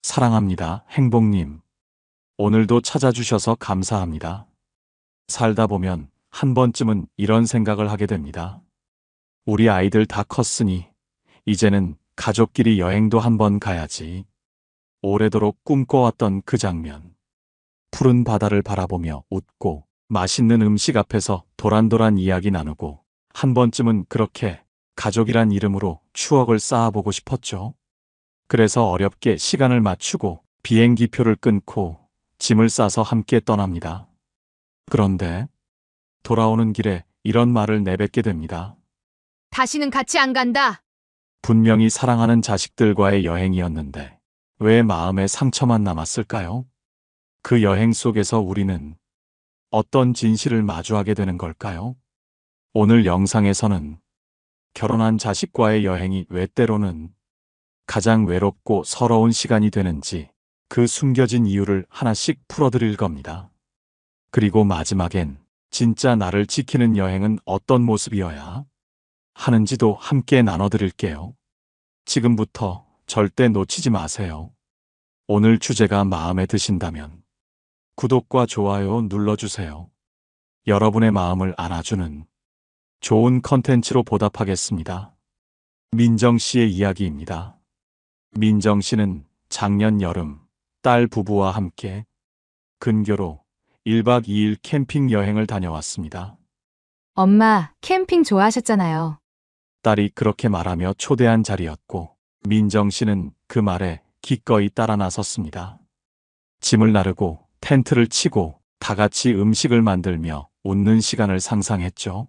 사랑합니다, 행복님. 오늘도 찾아주셔서 감사합니다. 살다 보면 한 번쯤은 이런 생각을 하게 됩니다. 우리 아이들 다 컸으니 이제는 가족끼리 여행도 한번 가야지. 오래도록 꿈꿔왔던 그 장면. 푸른 바다를 바라보며 웃고 맛있는 음식 앞에서 도란도란 이야기 나누고 한 번쯤은 그렇게 가족이란 이름으로 추억을 쌓아보고 싶었죠. 그래서 어렵게 시간을 맞추고 비행기표를 끊고 짐을 싸서 함께 떠납니다. 그런데 돌아오는 길에 이런 말을 내뱉게 됩니다. 다시는 같이 안 간다. 분명히 사랑하는 자식들과의 여행이었는데 왜 마음에 상처만 남았을까요? 그 여행 속에서 우리는 어떤 진실을 마주하게 되는 걸까요? 오늘 영상에서는 결혼한 자식과의 여행이 왜 때로는 가장 외롭고 서러운 시간이 되는지 그 숨겨진 이유를 하나씩 풀어드릴 겁니다. 그리고 마지막엔 진짜 나를 지키는 여행은 어떤 모습이어야 하는지도 함께 나눠드릴게요. 지금부터 절대 놓치지 마세요. 오늘 주제가 마음에 드신다면 구독과 좋아요 눌러주세요. 여러분의 마음을 안아주는 좋은 컨텐츠로 보답하겠습니다. 민정 씨의 이야기입니다. 민정 씨는 작년 여름 딸 부부와 함께 근교로 1박 2일 캠핑 여행을 다녀왔습니다. 엄마, 캠핑 좋아하셨잖아요. 딸이 그렇게 말하며 초대한 자리였고 민정 씨는 그 말에 기꺼이 따라 나섰습니다. 짐을 나르고 텐트를 치고 다 같이 음식을 만들며 웃는 시간을 상상했죠.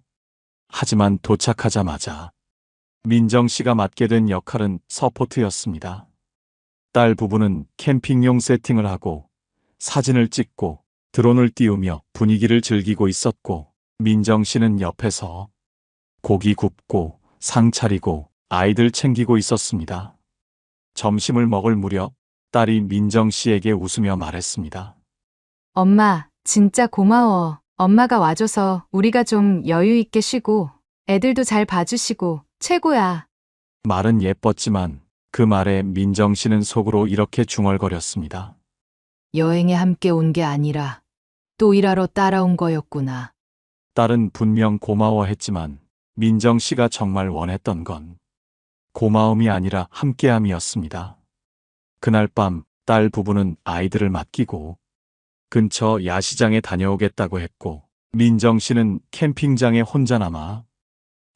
하지만 도착하자마자 민정 씨가 맡게 된 역할은 서포트였습니다. 딸 부부는 캠핑용 세팅을 하고 사진을 찍고 드론을 띄우며 분위기를 즐기고 있었고 민정 씨는 옆에서 고기 굽고 상 차리고 아이들 챙기고 있었습니다. 점심을 먹을 무렵 딸이 민정 씨에게 웃으며 말했습니다. 엄마, 진짜 고마워. 엄마가 와줘서 우리가 좀 여유 있게 쉬고 애들도 잘 봐주시고 최고야. 말은 예뻤지만 그 말에 민정 씨는 속으로 이렇게 중얼거렸습니다. 여행에 함께 온 게 아니라 또 일하러 따라온 거였구나. 딸은 분명 고마워했지만 민정 씨가 정말 원했던 건 고마움이 아니라 함께함이었습니다. 그날 밤 딸 부부는 아이들을 맡기고 근처 야시장에 다녀오겠다고 했고 민정 씨는 캠핑장에 혼자 남아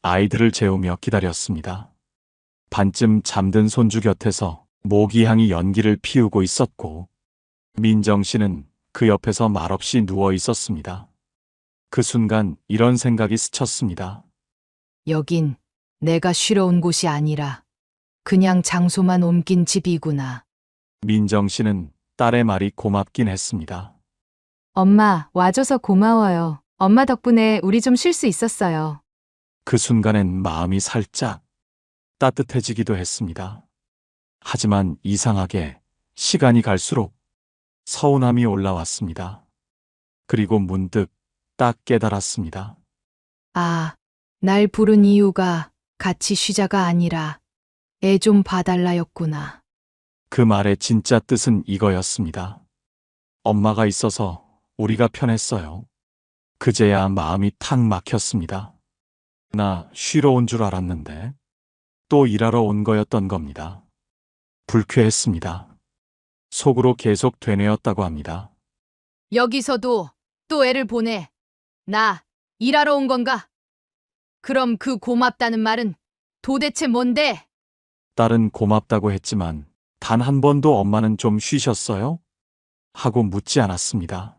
아이들을 재우며 기다렸습니다. 반쯤 잠든 손주 곁에서 모기향이 연기를 피우고 있었고 민정 씨는 그 옆에서 말없이 누워 있었습니다. 그 순간 이런 생각이 스쳤습니다. 여긴 내가 쉬러 온 곳이 아니라 그냥 장소만 옮긴 집이구나. 민정 씨는 딸의 말이 고맙긴 했습니다. 엄마, 와줘서 고마워요. 엄마 덕분에 우리 좀 쉴 수 있었어요. 그 순간엔 마음이 살짝 따뜻해지기도 했습니다. 하지만 이상하게 시간이 갈수록 서운함이 올라왔습니다. 그리고 문득 딱 깨달았습니다. 아, 날 부른 이유가 같이 쉬자가 아니라 애 좀 봐달라였구나. 그 말의 진짜 뜻은 이거였습니다. 엄마가 있어서 우리가 편했어요. 그제야 마음이 탁 막혔습니다. 나 쉬러 온 줄 알았는데 또 일하러 온 거였던 겁니다. 불쾌했습니다. 속으로 계속 되뇌었다고 합니다. 여기서도 또 애를 보내. 나 일하러 온 건가? 그럼 그 고맙다는 말은 도대체 뭔데? 딸은 고맙다고 했지만 단 한 번도 엄마는 좀 쉬셨어요? 하고 묻지 않았습니다.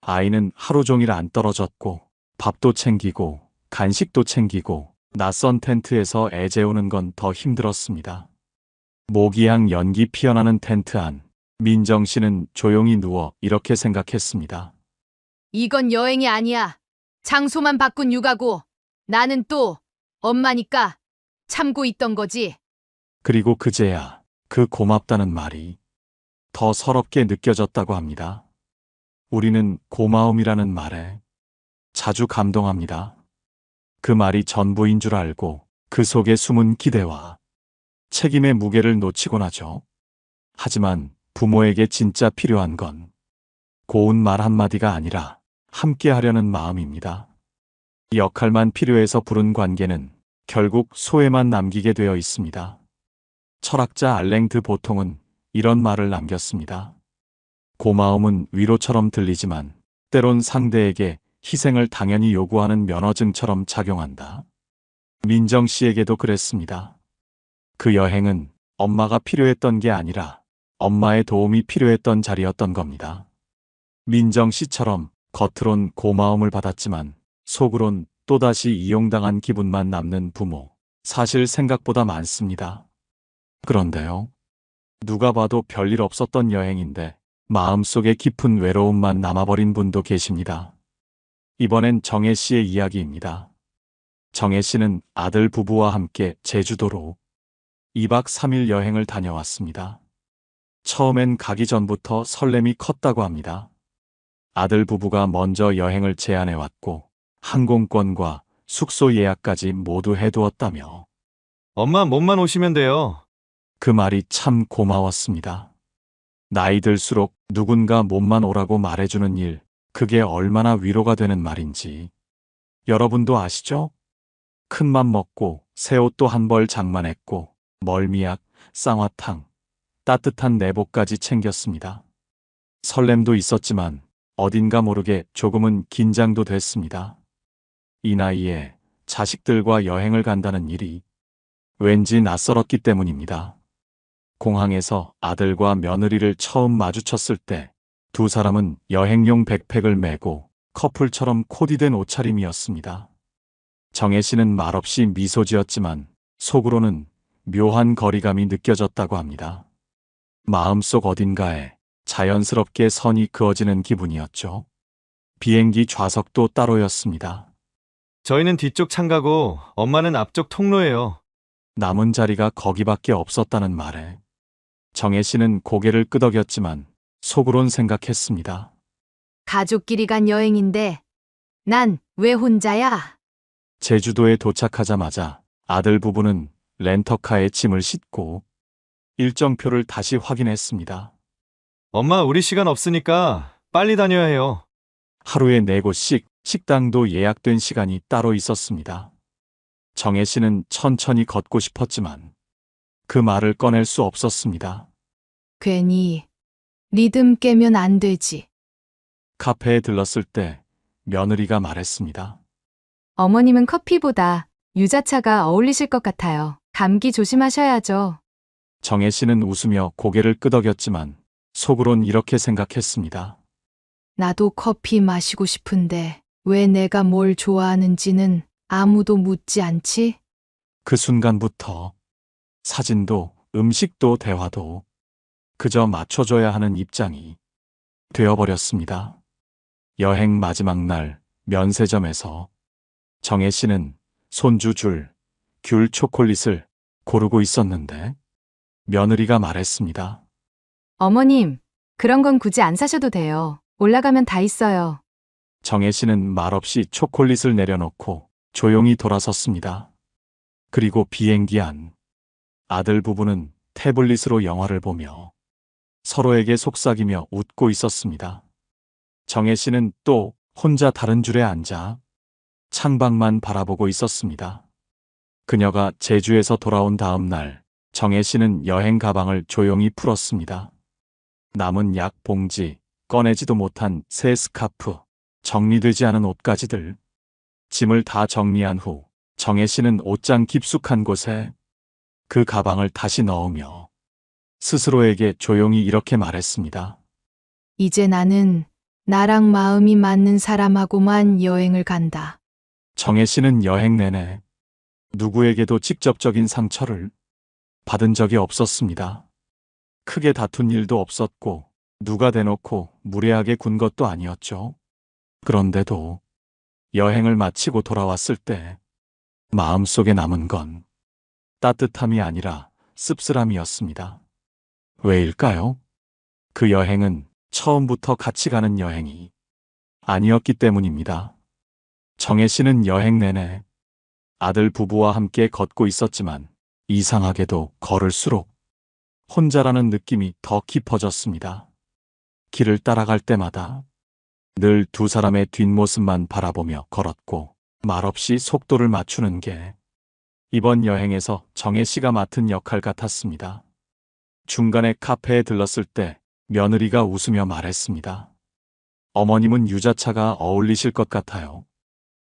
아이는 하루 종일 안 떨어졌고 밥도 챙기고 간식도 챙기고 낯선 텐트에서 애 재우는 건 더 힘들었습니다. 모기향 연기 피어나는 텐트 안 민정 씨는 조용히 누워 이렇게 생각했습니다. 이건 여행이 아니야. 장소만 바꾼 육아고 나는 또 엄마니까 참고 있던 거지. 그리고 그제야 그 고맙다는 말이 더 서럽게 느껴졌다고 합니다. 우리는 고마움이라는 말에 자주 감동합니다. 그 말이 전부인 줄 알고 그 속에 숨은 기대와 책임의 무게를 놓치곤 하죠. 하지만 부모에게 진짜 필요한 건 고운 말 한마디가 아니라 함께 하려는 마음입니다. 역할만 필요해서 부른 관계는 결국 소외만 남기게 되어 있습니다. 철학자 알랭 드 보통은 이런 말을 남겼습니다. 고마움은 위로처럼 들리지만 때론 상대에게 희생을 당연히 요구하는 면허증처럼 작용한다. 민정 씨에게도 그랬습니다. 그 여행은 엄마가 필요했던 게 아니라 엄마의 도움이 필요했던 자리였던 겁니다. 민정 씨처럼 겉으론 고마움을 받았지만 속으론 또다시 이용당한 기분만 남는 부모, 사실 생각보다 많습니다. 그런데요, 누가 봐도 별일 없었던 여행인데 마음속에 깊은 외로움만 남아버린 분도 계십니다. 이번엔 정혜 씨의 이야기입니다. 정혜 씨는 아들 부부와 함께 제주도로 2박 3일 여행을 다녀왔습니다. 처음엔 가기 전부터 설렘이 컸다고 합니다. 아들 부부가 먼저 여행을 제안해왔고 항공권과 숙소 예약까지 모두 해두었다며 엄마 몸만 오시면 돼요. 그 말이 참 고마웠습니다. 나이 들수록 누군가 몸만 오라고 말해주는 일, 그게 얼마나 위로가 되는 말인지. 여러분도 아시죠? 큰맘 먹고 새 옷도 한 벌 장만했고 멀미약, 쌍화탕, 따뜻한 내복까지 챙겼습니다. 설렘도 있었지만 어딘가 모르게 조금은 긴장도 됐습니다. 이 나이에 자식들과 여행을 간다는 일이 왠지 낯설었기 때문입니다. 공항에서 아들과 며느리를 처음 마주쳤을 때 두 사람은 여행용 백팩을 메고 커플처럼 코디된 옷차림이었습니다. 정혜 씨는 말없이 미소 지었지만 속으로는 묘한 거리감이 느껴졌다고 합니다. 마음속 어딘가에 자연스럽게 선이 그어지는 기분이었죠. 비행기 좌석도 따로였습니다. 저희는 뒤쪽 창가고 엄마는 앞쪽 통로예요. 남은 자리가 거기밖에 없었다는 말에 정혜 씨는 고개를 끄덕였지만 속으론 생각했습니다. 가족끼리 간 여행인데 난 왜 혼자야? 제주도에 도착하자마자 아들 부부는 렌터카에 짐을 싣고 일정표를 다시 확인했습니다. 엄마 우리 시간 없으니까 빨리 다녀야 해요. 하루에 4곳씩 식당도 예약된 시간이 따로 있었습니다. 정혜 씨는 천천히 걷고 싶었지만 그 말을 꺼낼 수 없었습니다. 괜히 리듬 깨면 안 되지. 카페에 들렀을 때 며느리가 말했습니다. 어머님은 커피보다 유자차가 어울리실 것 같아요. 감기 조심하셔야죠. 정혜 씨는 웃으며 고개를 끄덕였지만 속으론 이렇게 생각했습니다. 나도 커피 마시고 싶은데 왜 내가 뭘 좋아하는지는 아무도 묻지 않지? 그 순간부터 사진도 음식도 대화도 그저 맞춰줘야 하는 입장이 되어버렸습니다. 여행 마지막 날 면세점에서 정혜 씨는 손주 귤 초콜릿을 고르고 있었는데 며느리가 말했습니다. 어머님, 그런 건 굳이 안 사셔도 돼요. 올라가면 다 있어요. 정혜 씨는 말없이 초콜릿을 내려놓고 조용히 돌아섰습니다. 그리고 비행기 안 아들 부부는 태블릿으로 영화를 보며 서로에게 속삭이며 웃고 있었습니다. 정혜 씨는 또 혼자 다른 줄에 앉아 창밖만 바라보고 있었습니다. 그녀가 제주에서 돌아온 다음 날 정혜 씨는 여행 가방을 조용히 풀었습니다. 남은 약 봉지, 꺼내지도 못한 새 스카프, 정리되지 않은 옷가지들. 짐을 다 정리한 후 정혜 씨는 옷장 깊숙한 곳에 그 가방을 다시 넣으며 스스로에게 조용히 이렇게 말했습니다. 이제 나는 나랑 마음이 맞는 사람하고만 여행을 간다. 정혜 씨는 여행 내내 누구에게도 직접적인 상처를 받은 적이 없었습니다. 크게 다툰 일도 없었고 누가 대놓고 무례하게 군 것도 아니었죠. 그런데도 여행을 마치고 돌아왔을 때 마음속에 남은 건 따뜻함이 아니라 씁쓸함이었습니다. 왜일까요? 그 여행은 처음부터 같이 가는 여행이 아니었기 때문입니다. 정혜 씨는 여행 내내 아들 부부와 함께 걷고 있었지만 이상하게도 걸을수록 혼자라는 느낌이 더 깊어졌습니다. 길을 따라갈 때마다 늘 두 사람의 뒷모습만 바라보며 걸었고 말없이 속도를 맞추는 게 이번 여행에서 정혜 씨가 맡은 역할 같았습니다. 중간에 카페에 들렀을 때 며느리가 웃으며 말했습니다. 어머님은 유자차가 어울리실 것 같아요.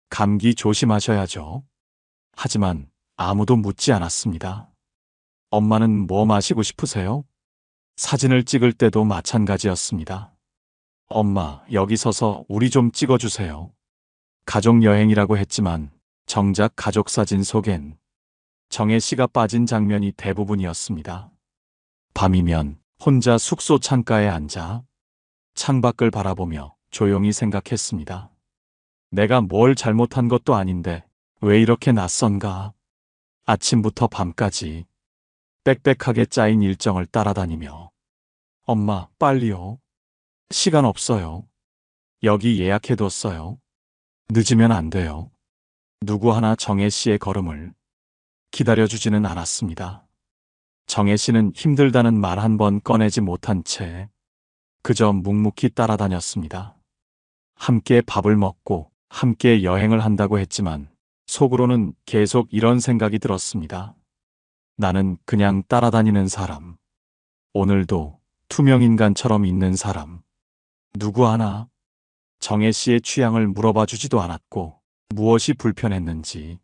감기 조심하셔야죠. 하지만 아무도 묻지 않았습니다. 엄마는 뭐 마시고 싶으세요? 사진을 찍을 때도 마찬가지였습니다. 엄마, 여기 서서 우리 좀 찍어주세요. 가족 여행이라고 했지만 정작 가족 사진 속엔 정혜 씨가 빠진 장면이 대부분이었습니다. 밤이면 혼자 숙소 창가에 앉아 창밖을 바라보며 조용히 생각했습니다. 내가 뭘 잘못한 것도 아닌데 왜 이렇게 낯선가? 아침부터 밤까지 빽빽하게 짜인 일정을 따라다니며 엄마, 빨리요. 시간 없어요. 여기 예약해뒀어요. 늦으면 안 돼요. 누구 하나 정혜 씨의 걸음을 기다려주지는 않았습니다. 정혜 씨는 힘들다는 말 한 번 꺼내지 못한 채 그저 묵묵히 따라다녔습니다. 함께 밥을 먹고 함께 여행을 한다고 했지만 속으로는 계속 이런 생각이 들었습니다. 나는 그냥 따라다니는 사람. 오늘도 투명인간처럼 있는 사람. 누구 하나 정혜 씨의 취향을 물어봐 주지도 않았고 무엇이 불편했는지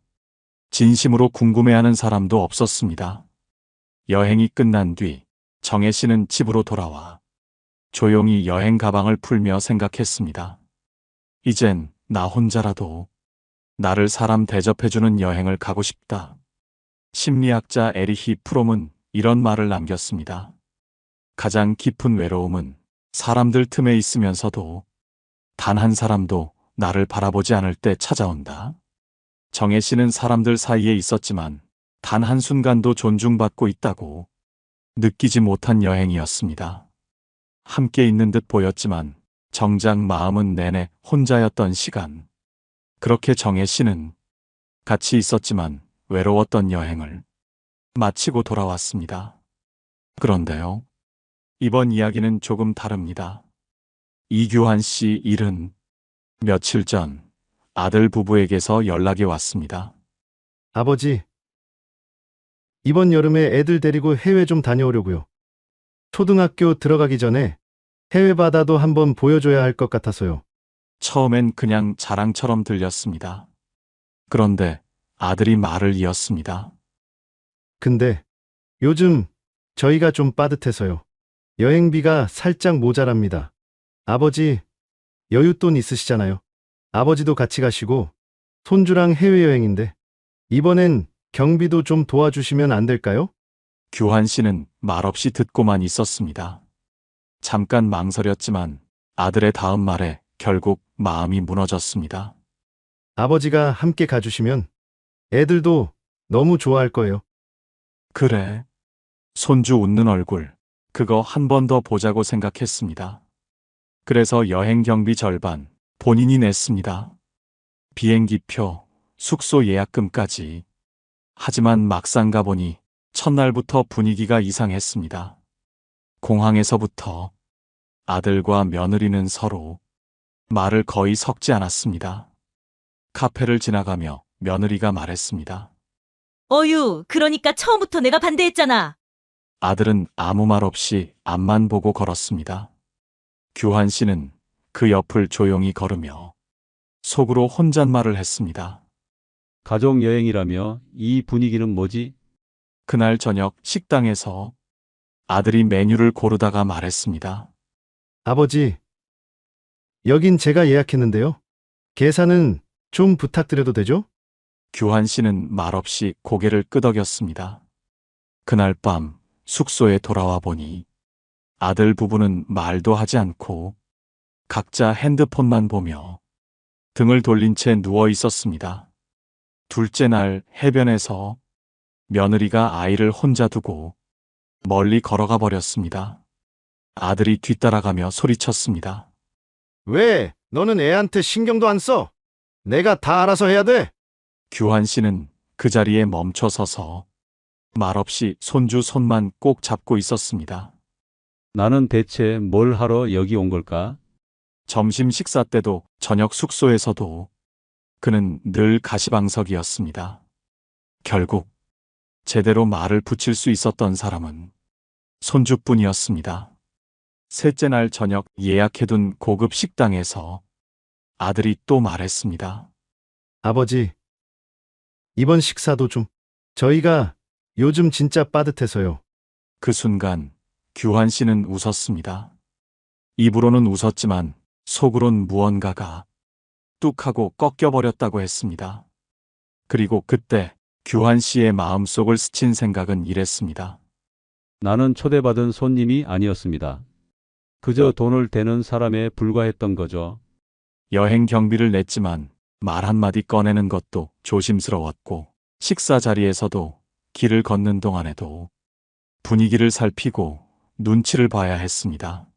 진심으로 궁금해하는 사람도 없었습니다. 여행이 끝난 뒤 정혜 씨는 집으로 돌아와 조용히 여행 가방을 풀며 생각했습니다. 이젠 나 혼자라도 나를 사람 대접해주는 여행을 가고 싶다. 심리학자 에리히 프롬은 이런 말을 남겼습니다. 가장 깊은 외로움은 사람들 틈에 있으면서도 단 한 사람도 나를 바라보지 않을 때 찾아온다. 정혜 씨는 사람들 사이에 있었지만 단 한순간도 존중받고 있다고 느끼지 못한 여행이었습니다. 함께 있는 듯 보였지만 정작 마음은 내내 혼자였던 시간. 그렇게 정혜 씨는 같이 있었지만 외로웠던 여행을 마치고 돌아왔습니다. 그런데요, 이번 이야기는 조금 다릅니다. 이규환 씨 일은 며칠 전 아들 부부에게서 연락이 왔습니다. 아버지, 이번 여름에 애들 데리고 해외 좀 다녀오려고요. 초등학교 들어가기 전에 해외 바다도 한번 보여줘야 할 것 같아서요. 처음엔 그냥 자랑처럼 들렸습니다. 그런데 아들이 말을 이었습니다. 근데 요즘 저희가 좀 빠듯해서요. 여행비가 살짝 모자랍니다. 아버지, 여윳돈 있으시잖아요. 아버지도 같이 가시고 손주랑 해외여행인데 이번엔 경비도 좀 도와주시면 안 될까요? 규환 씨는 말없이 듣고만 있었습니다. 잠깐 망설였지만 아들의 다음 말에 결국 마음이 무너졌습니다. 아버지가 함께 가주시면 애들도 너무 좋아할 거예요. 그래. 손주 웃는 얼굴, 그거 한 번 더 보자고 생각했습니다. 그래서 여행 경비 절반 본인이 냈습니다. 비행기표, 숙소 예약금까지. 하지만 막상 가보니 첫날부터 분위기가 이상했습니다. 공항에서부터 아들과 며느리는 서로 말을 거의 섞지 않았습니다. 카페를 지나가며 며느리가 말했습니다. 어유, 그러니까 처음부터 내가 반대했잖아. 아들은 아무 말 없이 앞만 보고 걸었습니다. 규환 씨는 그 옆을 조용히 걸으며 속으로 혼잣말을 했습니다. 가족 여행이라며 이 분위기는 뭐지? 그날 저녁 식당에서 아들이 메뉴를 고르다가 말했습니다. 아버지, 여긴 제가 예약했는데요. 계산은 좀 부탁드려도 되죠? 규환 씨는 말없이 고개를 끄덕였습니다. 그날 밤 숙소에 돌아와 보니 아들 부부는 말도 하지 않고 각자 핸드폰만 보며 등을 돌린 채 누워 있었습니다. 둘째 날 해변에서 며느리가 아이를 혼자 두고 멀리 걸어가 버렸습니다. 아들이 뒤따라가며 소리쳤습니다. 왜? 너는 애한테 신경도 안 써? 내가 다 알아서 해야 돼. 규환 씨는 그 자리에 멈춰 서서 말없이 손주 손만 꼭 잡고 있었습니다. 나는 대체 뭘 하러 여기 온 걸까? 점심 식사 때도 저녁 숙소에서도 그는 늘 가시방석이었습니다. 결국 제대로 말을 붙일 수 있었던 사람은 손주뿐이었습니다. 셋째 날 저녁 예약해둔 고급 식당에서 아들이 또 말했습니다. 아버지, 이번 식사도 좀. 저희가 요즘 진짜 빠듯해서요. 그 순간 규환 씨는 웃었습니다. 입으로는 웃었지만 속으론 무언가가 뚝 하고 꺾여버렸다고 했습니다. 그리고 그때 규환 씨의 마음속을 스친 생각은 이랬습니다. 나는 초대받은 손님이 아니었습니다. 그저 돈을 대는 사람에 불과했던 거죠. 여행 경비를 냈지만 말 한마디 꺼내는 것도 조심스러웠고 식사 자리에서도 길을 걷는 동안에도 분위기를 살피고 눈치를 봐야 했습니다.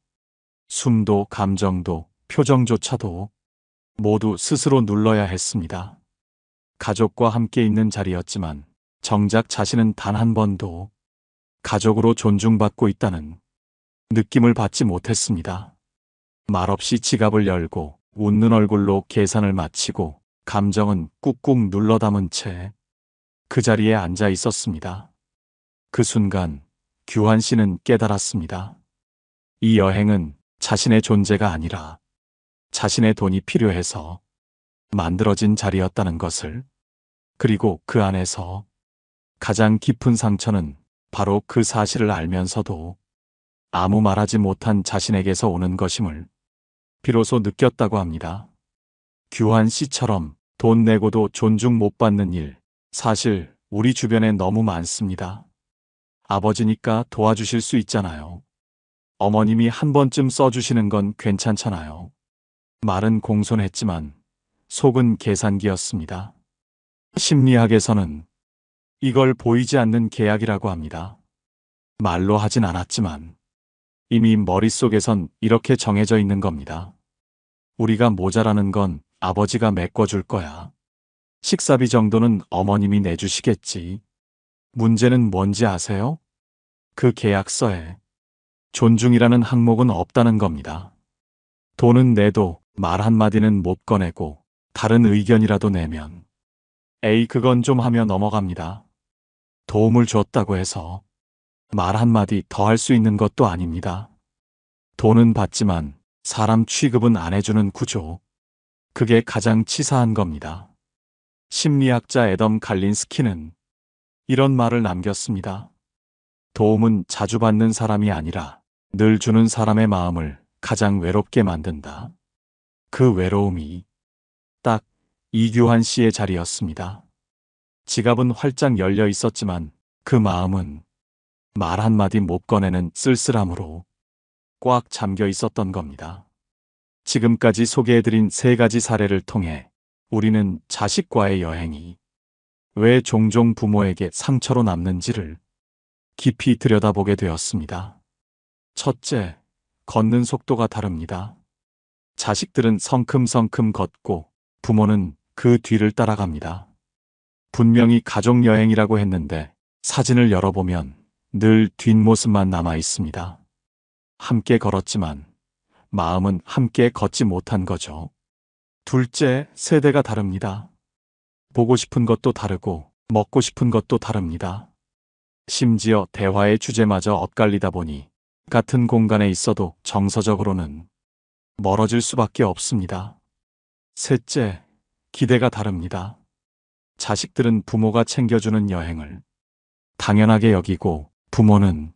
숨도 감정도 표정조차도 모두 스스로 눌러야 했습니다. 가족과 함께 있는 자리였지만 정작 자신은 단 한 번도 가족으로 존중받고 있다는 느낌을 받지 못했습니다. 말없이 지갑을 열고 웃는 얼굴로 계산을 마치고 감정은 꾹꾹 눌러 담은 채 그 자리에 앉아 있었습니다. 그 순간 규환 씨는 깨달았습니다. 이 여행은 자신의 존재가 아니라 자신의 돈이 필요해서 만들어진 자리였다는 것을, 그리고 그 안에서 가장 깊은 상처는 바로 그 사실을 알면서도 아무 말하지 못한 자신에게서 오는 것임을 비로소 느꼈다고 합니다. 규환 씨처럼 돈 내고도 존중 못 받는 일, 사실 우리 주변에 너무 많습니다. 아버지니까 도와주실 수 있잖아요. 어머님이 한 번쯤 써주시는 건 괜찮잖아요. 말은 공손했지만 속은 계산기였습니다. 심리학에서는 이걸 보이지 않는 계약이라고 합니다. 말로 하진 않았지만 이미 머릿속에선 이렇게 정해져 있는 겁니다. 우리가 모자라는 건 아버지가 메꿔줄 거야. 식사비 정도는 어머님이 내주시겠지. 문제는 뭔지 아세요? 그 계약서에 존중이라는 항목은 없다는 겁니다. 돈은 내도 말 한마디는 못 꺼내고 다른 의견이라도 내면 에이 그건 좀 하며 넘어갑니다. 도움을 줬다고 해서 말 한마디 더 할 수 있는 것도 아닙니다. 돈은 받지만 사람 취급은 안 해주는 구조. 그게 가장 치사한 겁니다. 심리학자 애덤 갈린스키는 이런 말을 남겼습니다. 도움은 자주 받는 사람이 아니라 늘 주는 사람의 마음을 가장 외롭게 만든다. 그 외로움이 딱 이규환 씨의 자리였습니다. 지갑은 활짝 열려 있었지만 그 마음은 말 한마디 못 꺼내는 쓸쓸함으로 꽉 잠겨 있었던 겁니다. 지금까지 소개해드린 세 가지 사례를 통해 우리는 자식과의 여행이 왜 종종 부모에게 상처로 남는지를 깊이 들여다보게 되었습니다. 첫째, 걷는 속도가 다릅니다. 자식들은 성큼성큼 걷고 부모는 그 뒤를 따라갑니다. 분명히 가족여행이라고 했는데 사진을 열어보면 늘 뒷모습만 남아 있습니다. 함께 걸었지만 마음은 함께 걷지 못한 거죠. 둘째, 세대가 다릅니다. 보고 싶은 것도 다르고 먹고 싶은 것도 다릅니다. 심지어 대화의 주제마저 엇갈리다 보니 같은 공간에 있어도 정서적으로는 멀어질 수밖에 없습니다. 셋째, 기대가 다릅니다. 자식들은 부모가 챙겨주는 여행을 당연하게 여기고 부모는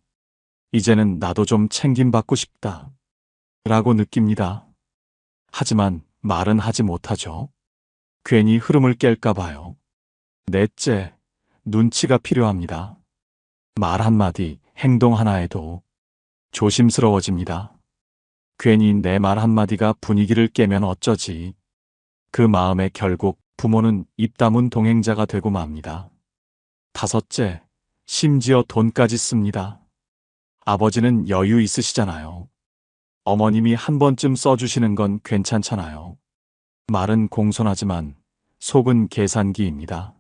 이제는 나도 좀 챙김받고 싶다 라고 느낍니다. 하지만 말은 하지 못하죠. 괜히 흐름을 깰까 봐요. 넷째, 눈치가 필요합니다. 말 한마디, 행동 하나에도 조심스러워집니다. 괜히 내 말 한마디가 분위기를 깨면 어쩌지. 그 마음에 결국 부모는 입 다문 동행자가 되고 맙니다. 다섯째, 심지어 돈까지 씁니다. 아버지는 여유 있으시잖아요. 어머님이 한 번쯤 써주시는 건 괜찮잖아요. 말은 공손하지만 속은 계산기입니다.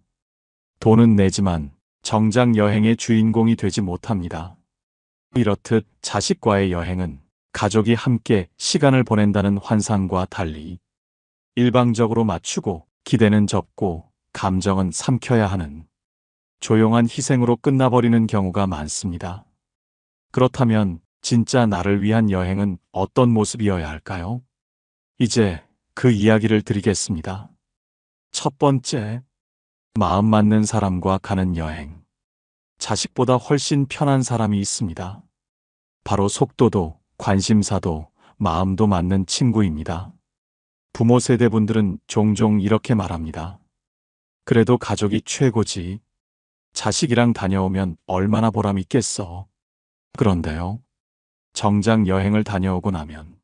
돈은 내지만 정작 여행의 주인공이 되지 못합니다. 이렇듯 자식과의 여행은 가족이 함께 시간을 보낸다는 환상과 달리 일방적으로 맞추고 기대는 접고 감정은 삼켜야 하는 조용한 희생으로 끝나버리는 경우가 많습니다. 그렇다면 진짜 나를 위한 여행은 어떤 모습이어야 할까요? 이제 그 이야기를 드리겠습니다. 첫 번째, 마음 맞는 사람과 가는 여행. 자식보다 훨씬 편한 사람이 있습니다. 바로 속도도 관심사도 마음도 맞는 친구입니다. 부모 세대분들은 종종 이렇게 말합니다. 그래도 가족이 최고지. 자식이랑 다녀오면 얼마나 보람 있겠어. 그런데요, 정작 여행을 다녀오고 나면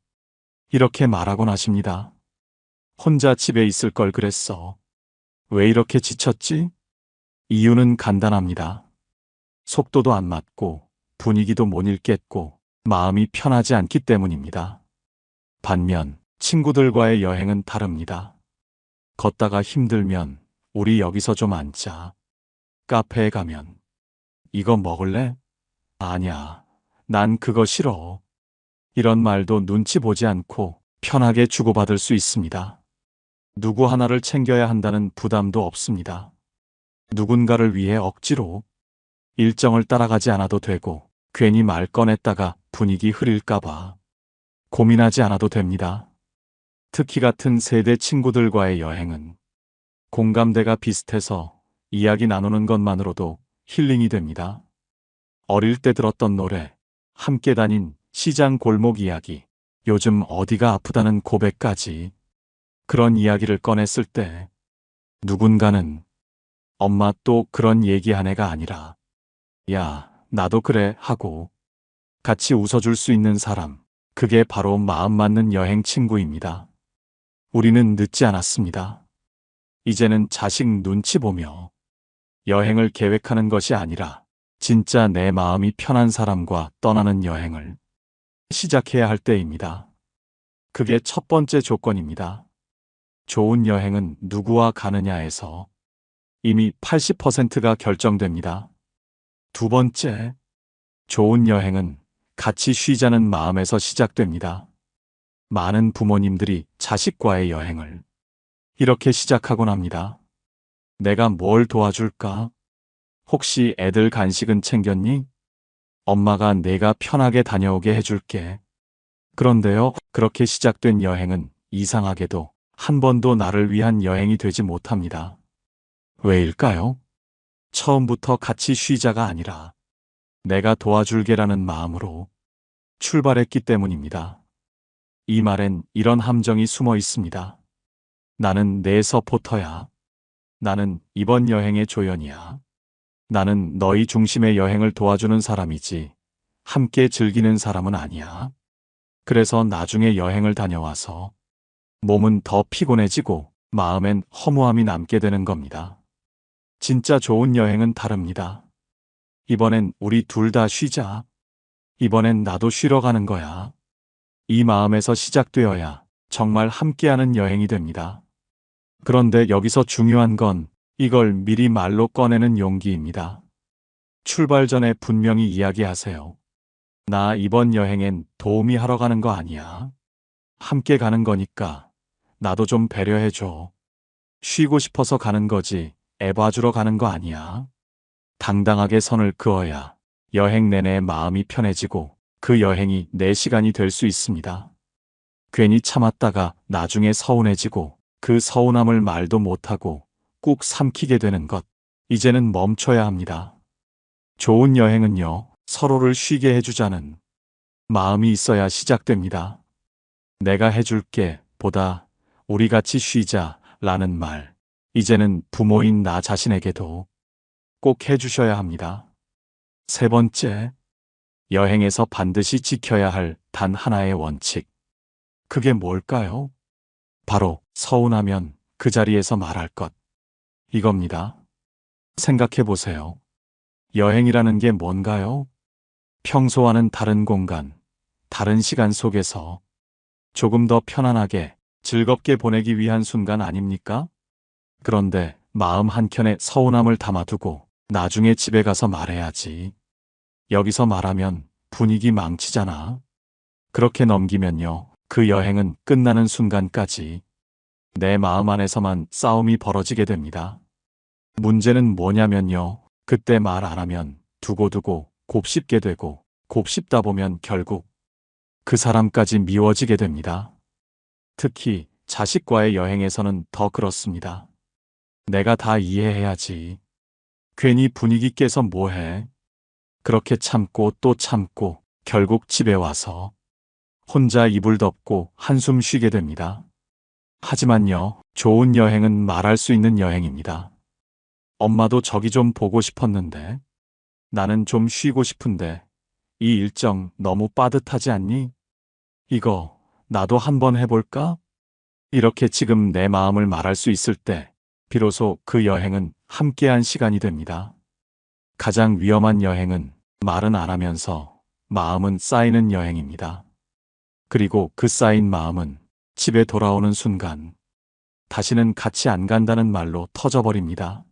이렇게 말하곤 하십니다. 혼자 집에 있을 걸 그랬어. 왜 이렇게 지쳤지? 이유는 간단합니다. 속도도 안 맞고 분위기도 못 읽겠고 마음이 편하지 않기 때문입니다. 반면 친구들과의 여행은 다릅니다. 걷다가 힘들면 우리 여기서 좀 앉자. 카페에 가면 이거 먹을래? 아니야, 난 그거 싫어. 이런 말도 눈치 보지 않고 편하게 주고받을 수 있습니다. 누구 하나를 챙겨야 한다는 부담도 없습니다. 누군가를 위해 억지로 일정을 따라가지 않아도 되고 괜히 말 꺼냈다가 분위기 흐릴까봐 고민하지 않아도 됩니다. 특히 같은 세대 친구들과의 여행은 공감대가 비슷해서 이야기 나누는 것만으로도 힐링이 됩니다. 어릴 때 들었던 노래, 함께 다닌 시장 골목 이야기, 요즘 어디가 아프다는 고백까지 그런 이야기를 꺼냈을 때 누군가는 엄마 또 그런 얘기한 애가 아니라 야, 나도 그래 하고 같이 웃어줄 수 있는 사람, 그게 바로 마음 맞는 여행 친구입니다. 우리는 늦지 않았습니다. 이제는 자식 눈치 보며 여행을 계획하는 것이 아니라 진짜 내 마음이 편한 사람과 떠나는 여행을 시작해야 할 때입니다. 그게 첫 번째 조건입니다. 좋은 여행은 누구와 가느냐에서 이미 80%가 결정됩니다. 두 번째, 좋은 여행은 같이 쉬자는 마음에서 시작됩니다. 많은 부모님들이 자식과의 여행을 이렇게 시작하곤 합니다. 내가 뭘 도와줄까? 혹시 애들 간식은 챙겼니? 엄마가 내가 편하게 다녀오게 해줄게. 그런데요, 그렇게 시작된 여행은 이상하게도 한 번도 나를 위한 여행이 되지 못합니다. 왜일까요? 처음부터 같이 쉬자가 아니라 내가 도와줄게라는 마음으로 출발했기 때문입니다. 이 말엔 이런 함정이 숨어 있습니다. 나는 내 서포터야. 나는 이번 여행의 조연이야. 나는 너희 중심의 여행을 도와주는 사람이지 함께 즐기는 사람은 아니야. 그래서 나중에 여행을 다녀와서 몸은 더 피곤해지고 마음엔 허무함이 남게 되는 겁니다. 진짜 좋은 여행은 다릅니다. 이번엔 우리 둘 다 쉬자. 이번엔 나도 쉬러 가는 거야. 이 마음에서 시작되어야 정말 함께하는 여행이 됩니다. 그런데 여기서 중요한 건 이걸 미리 말로 꺼내는 용기입니다. 출발 전에 분명히 이야기하세요. 나 이번 여행엔 도우미 하러 가는 거 아니야. 함께 가는 거니까 나도 좀 배려해줘. 쉬고 싶어서 가는 거지 애 봐주러 가는 거 아니야. 당당하게 선을 그어야 여행 내내 마음이 편해지고 그 여행이 내 시간이 될 수 있습니다. 괜히 참았다가 나중에 서운해지고 그 서운함을 말도 못하고 꾹 삼키게 되는 것, 이제는 멈춰야 합니다. 좋은 여행은요, 서로를 쉬게 해주자는 마음이 있어야 시작됩니다. 내가 해줄게 보다 우리 같이 쉬자 라는 말, 이제는 부모인 나 자신에게도 꼭 해주셔야 합니다. 세 번째, 여행에서 반드시 지켜야 할 단 하나의 원칙. 그게 뭘까요? 바로 서운하면 그 자리에서 말할 것. 이겁니다. 생각해 보세요. 여행이라는 게 뭔가요? 평소와는 다른 공간, 다른 시간 속에서 조금 더 편안하게, 즐겁게 보내기 위한 순간 아닙니까? 그런데 마음 한켠에 서운함을 담아두고 나중에 집에 가서 말해야지. 여기서 말하면 분위기 망치잖아. 그렇게 넘기면요. 그 여행은 끝나는 순간까지 내 마음 안에서만 싸움이 벌어지게 됩니다. 문제는 뭐냐면요. 그때 말 안 하면 두고두고 곱씹게 되고 곱씹다 보면 결국 그 사람까지 미워지게 됩니다. 특히 자식과의 여행에서는 더 그렇습니다. 내가 다 이해해야지. 괜히 분위기 깨서 뭐해. 그렇게 참고 또 참고 결국 집에 와서 혼자 이불 덮고 한숨 쉬게 됩니다. 하지만요, 좋은 여행은 말할 수 있는 여행입니다. 엄마도 저기 좀 보고 싶었는데, 나는 좀 쉬고 싶은데, 이 일정 너무 빠듯하지 않니? 이거 나도 한번 해볼까? 이렇게 지금 내 마음을 말할 수 있을 때, 비로소 그 여행은 함께한 시간이 됩니다. 가장 위험한 여행은 말은 안 하면서 마음은 쌓이는 여행입니다. 그리고 그 쌓인 마음은 집에 돌아오는 순간 다시는 같이 안 간다는 말로 터져버립니다.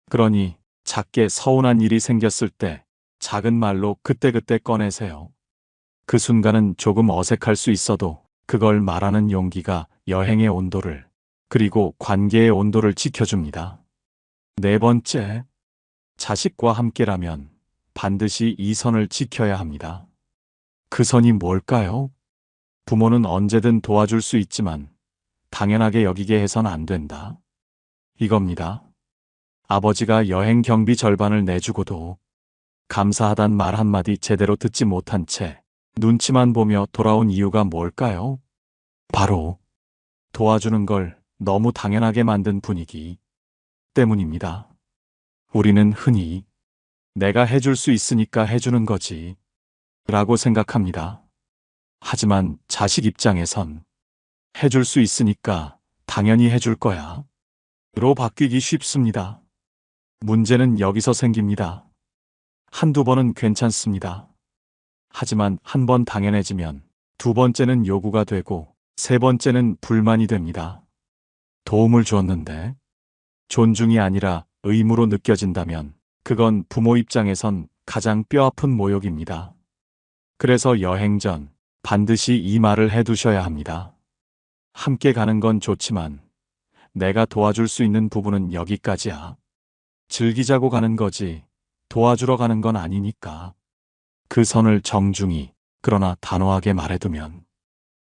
그러니 작게 서운한 일이 생겼을 때 작은 말로 그때그때 꺼내세요. 그 순간은 조금 어색할 수 있어도 그걸 말하는 용기가 여행의 온도를 그리고 관계의 온도를 지켜줍니다. 네 번째, 자식과 함께라면 반드시 이 선을 지켜야 합니다. 그 선이 뭘까요? 부모는 언제든 도와줄 수 있지만 당연하게 여기게 해선 안 된다. 이겁니다. 아버지가 여행 경비 절반을 내주고도 감사하단 말 한마디 제대로 듣지 못한 채 눈치만 보며 돌아온 이유가 뭘까요? 바로 도와주는 걸 너무 당연하게 만든 분위기 때문입니다. 우리는 흔히 내가 해줄 수 있으니까 해주는 거지 라고 생각합니다. 하지만 자식 입장에선 해줄 수 있으니까 당연히 해줄 거야 로 바뀌기 쉽습니다. 문제는 여기서 생깁니다. 한두 번은 괜찮습니다. 하지만 한 번 당연해지면 두 번째는 요구가 되고 세 번째는 불만이 됩니다. 도움을 주었는데 존중이 아니라 의무로 느껴진다면 그건 부모 입장에선 가장 뼈아픈 모욕입니다. 그래서 여행 전 반드시 이 말을 해두셔야 합니다. 함께 가는 건 좋지만 내가 도와줄 수 있는 부분은 여기까지야. 즐기자고 가는 거지 도와주러 가는 건 아니니까. 그 선을 정중히 그러나 단호하게 말해두면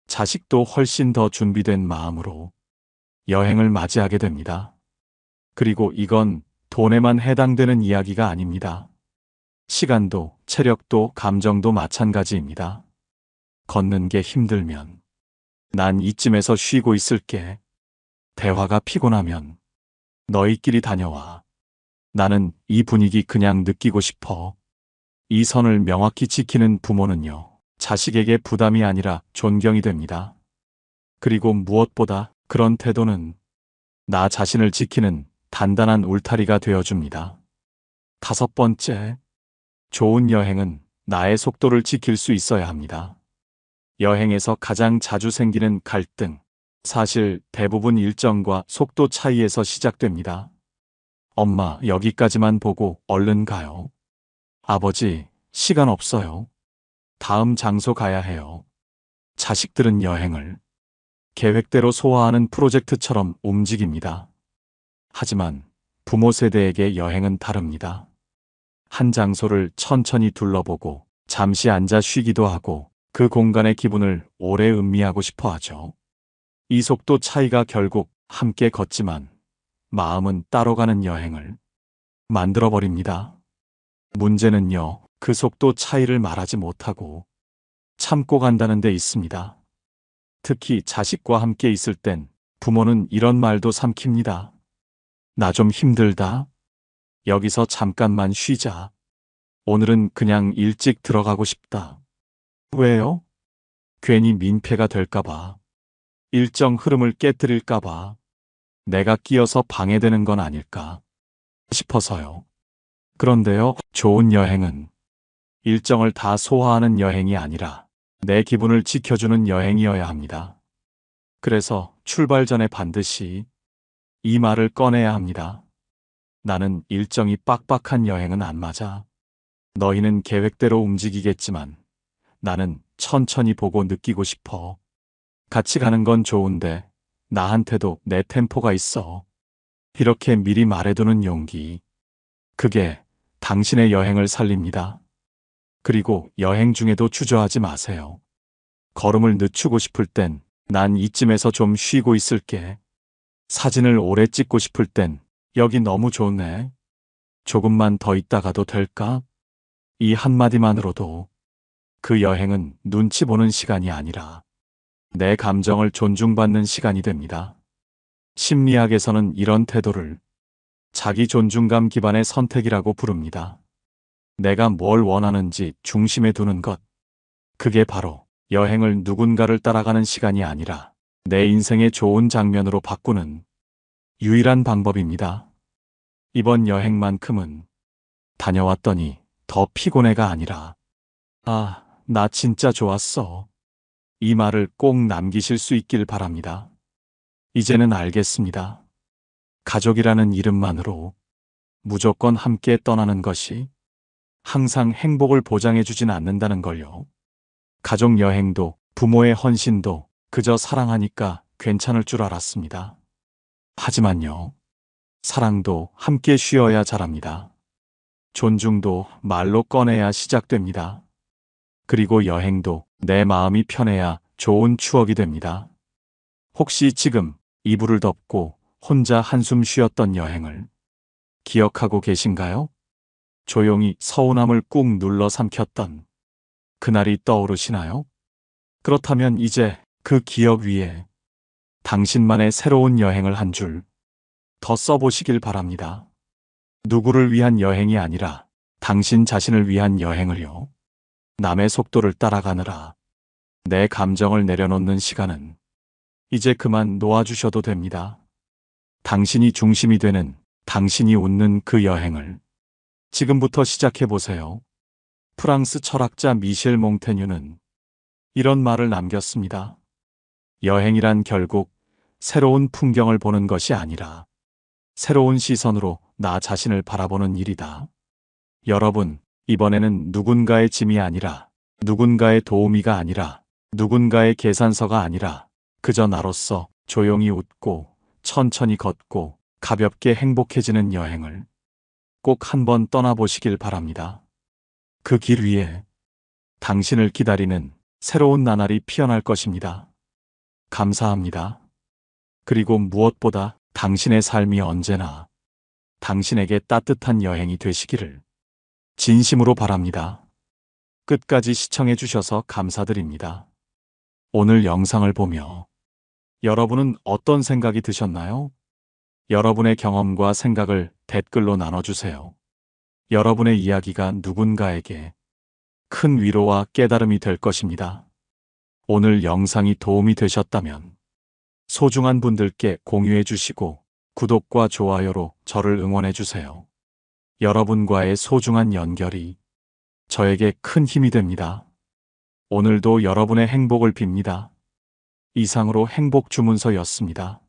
자식도 훨씬 더 준비된 마음으로 여행을 맞이하게 됩니다. 그리고 이건 돈에만 해당되는 이야기가 아닙니다. 시간도, 체력도, 감정도 마찬가지입니다. 걷는 게 힘들면 난 이쯤에서 쉬고 있을게. 대화가 피곤하면 너희끼리 다녀와. 나는 이 분위기 그냥 느끼고 싶어. 이 선을 명확히 지키는 부모는요, 자식에게 부담이 아니라 존경이 됩니다. 그리고 무엇보다 그런 태도는 나 자신을 지키는 단단한 울타리가 되어줍니다. 다섯 번째, 좋은 여행은 나의 속도를 지킬 수 있어야 합니다. 여행에서 가장 자주 생기는 갈등, 사실 대부분 일정과 속도 차이에서 시작됩니다. 엄마, 여기까지만 보고 얼른 가요. 아버지, 시간 없어요. 다음 장소 가야 해요. 자식들은 여행을 계획대로 소화하는 프로젝트처럼 움직입니다. 하지만 부모 세대에게 여행은 다릅니다. 한 장소를 천천히 둘러보고 잠시 앉아 쉬기도 하고 그 공간의 기분을 오래 음미하고 싶어 하죠. 이 속도 차이가 결국 함께 걷지만 마음은 따로 가는 여행을 만들어버립니다. 문제는요, 그 속도 차이를 말하지 못하고 참고 간다는 데 있습니다. 특히 자식과 함께 있을 땐 부모는 이런 말도 삼킵니다. 나 좀 힘들다. 여기서 잠깐만 쉬자. 오늘은 그냥 일찍 들어가고 싶다. 왜요? 괜히 민폐가 될까봐. 일정 흐름을 깨뜨릴까봐. 내가 끼어서 방해되는 건 아닐까 싶어서요. 그런데요, 좋은 여행은 일정을 다 소화하는 여행이 아니라 내 기분을 지켜주는 여행이어야 합니다. 그래서 출발 전에 반드시 이 말을 꺼내야 합니다. 나는 일정이 빡빡한 여행은 안 맞아. 너희는 계획대로 움직이겠지만 나는 천천히 보고 느끼고 싶어. 같이 가는 건 좋은데 나한테도 내 템포가 있어. 이렇게 미리 말해두는 용기. 그게 당신의 여행을 살립니다. 그리고 여행 중에도 주저하지 마세요. 걸음을 늦추고 싶을 땐 난 이쯤에서 좀 쉬고 있을게. 사진을 오래 찍고 싶을 땐 여기 너무 좋네. 조금만 더 있다가도 될까? 이 한마디만으로도 그 여행은 눈치 보는 시간이 아니라 내 감정을 존중받는 시간이 됩니다. 심리학에서는 이런 태도를 자기 존중감 기반의 선택이라고 부릅니다. 내가 뭘 원하는지 중심에 두는 것. 그게 바로 여행을 누군가를 따라가는 시간이 아니라 내 인생의 좋은 장면으로 바꾸는 유일한 방법입니다. 이번 여행만큼은 다녀왔더니 더 피곤해가 아니라 아, 나 진짜 좋았어. 이 말을 꼭 남기실 수 있길 바랍니다. 이제는 알겠습니다. 가족이라는 이름만으로 무조건 함께 떠나는 것이 항상 행복을 보장해주진 않는다는 걸요. 가족 여행도 부모의 헌신도 그저 사랑하니까 괜찮을 줄 알았습니다. 하지만요, 사랑도 함께 쉬어야 자랍니다. 존중도 말로 꺼내야 시작됩니다. 그리고 여행도 내 마음이 편해야 좋은 추억이 됩니다. 혹시 지금 이불을 덮고 혼자 한숨 쉬었던 여행을 기억하고 계신가요? 조용히 서운함을 꾹 눌러 삼켰던 그날이 떠오르시나요? 그렇다면 이제 그 기억 위에 당신만의 새로운 여행을 한 줄 더 써보시길 바랍니다. 누구를 위한 여행이 아니라 당신 자신을 위한 여행을요. 남의 속도를 따라가느라 내 감정을 내려놓는 시간은 이제 그만 놓아주셔도 됩니다. 당신이 중심이 되는, 당신이 웃는 그 여행을 지금부터 시작해보세요. 프랑스 철학자 미셸 몽테뉴는 이런 말을 남겼습니다. 여행이란 결국 새로운 풍경을 보는 것이 아니라 새로운 시선으로 나 자신을 바라보는 일이다. 여러분, 이번에는 누군가의 짐이 아니라, 누군가의 도우미가 아니라, 누군가의 계산서가 아니라 그저 나로서 조용히 웃고 천천히 걷고 가볍게 행복해지는 여행을 꼭 한번 떠나보시길 바랍니다. 그 길 위에 당신을 기다리는 새로운 나날이 피어날 것입니다. 감사합니다. 그리고 무엇보다 당신의 삶이 언제나 당신에게 따뜻한 여행이 되시기를 진심으로 바랍니다. 끝까지 시청해 주셔서 감사드립니다. 오늘 영상을 보며 여러분은 어떤 생각이 드셨나요? 여러분의 경험과 생각을 댓글로 나눠주세요. 여러분의 이야기가 누군가에게 큰 위로와 깨달음이 될 것입니다. 오늘 영상이 도움이 되셨다면 소중한 분들께 공유해 주시고 구독과 좋아요로 저를 응원해 주세요. 여러분과의 소중한 연결이 저에게 큰 힘이 됩니다. 오늘도 여러분의 행복을 빕니다. 이상으로 행복 주문서였습니다.